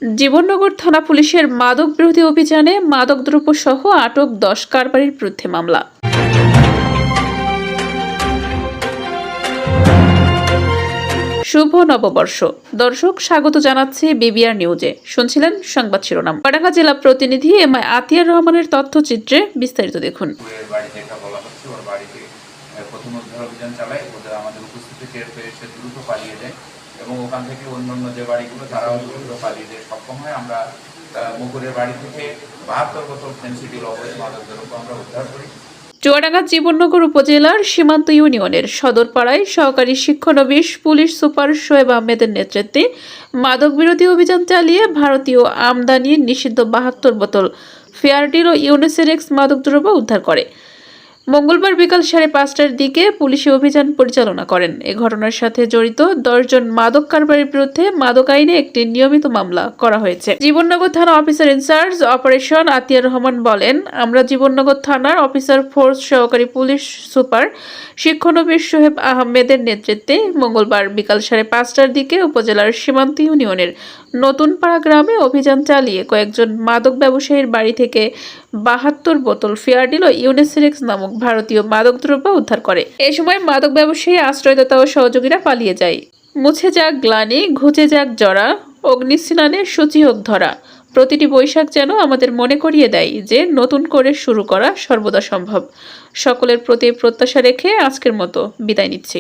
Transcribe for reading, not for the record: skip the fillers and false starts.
জীবননগর থানা পুলিশের মাদক বিরোধী অভিযানে মাদকদ্রব্য সহ আটক 10 কারবারির বিরুদ্ধে মামলা। শুভ নববর্ষ। দর্শক, স্বাগত জানাচ্ছি বিবিআর নিউজে। শুনছিলেন সংবাদ শিরোনাম। চুয়াডাঙ্গা জেলা প্রতিনিধি এম আই আতিয়ার রহমানের তথ্যচিত্রে বিস্তারিত দেখুন। প্রথম উদ্ধার অভিযান চালায়, ওদের আমাদের উপস্থিতি টের পেয়ে সে দ্রুত পালিয়ে যায় এবং ওখান থেকে অন্যান্য যে বাড়িগুলো তারাও দ্রুত পালিয়ে যায়। সক্ষম হয় আমরা মুকুরের বাড়ি থেকে 72 বোতল ফেন্সিডিল অবৈধ মাদক দ্রব্য আমরা উদ্ধার করি। চুয়াডাঙ্গা জীবননগর উপজেলার সীমান্ত ইউনিয়নের সদরপাড়ায় সহকারী শিক্ষানবিশ পুলিশ সুপার শোয়েব আহমেদের নেতৃত্বে মাদক বিরোধী অভিযান চালিয়ে ভারতীয় আমদানি নিষিদ্ধ 72 বোতল ফেয়ারডিল ও ইউনিসেরেক্স মাদকদ্রব্য উদ্ধার করে। মঙ্গলবার বিকাল 5:30টার দিকে পুলিশি অভিযান পরিচালনা করেন। এ ঘটনার সাথে জড়িত 10 জন মাদক কারবারির বিরুদ্ধে মাদক আইনে একটি নিয়মিত মামলা করা হয়েছে। জীবননগর থানা officer in charge operation Atiar Rahman বলেন, আমরা জীবননগর থানার অফিসার ফোর্স সহকারী পুলিশ সুপার শিক্ষানবিশ শোয়েব আহমেদের নেতৃত্বে মঙ্গলবার বিকাল 5:30টার দিকে উপজেলার সীমান্ত ইউনিয়নের নতুন পাড়া গ্রামে অভিযান চালিয়ে কয়েকজন মাদক ব্যবসায়ীর বাড়ি থেকে 72 বোতল ফেয়ারডিল ও ইউনিসেরেক্স নামক ভারতীয় মাদকদ্রব্য উদ্ধার করে। এ সময় মাদক ব্যবসায়ী, আশ্রয়দাতা ও সহযোগীরা পালিয়ে যায়। মুছে যাক গ্লানি, ঘুচে যাক জরা, অগ্নিস্নানে সূচি হোক ধরা। প্রতিটি বৈশাখ যেন আমাদের মনে করিয়ে দেয় যে নতুন করে শুরু করা সর্বদা সম্ভব। সকলের প্রতি প্রত্যাশা রেখে আজকের মতো বিদায় নিচ্ছি।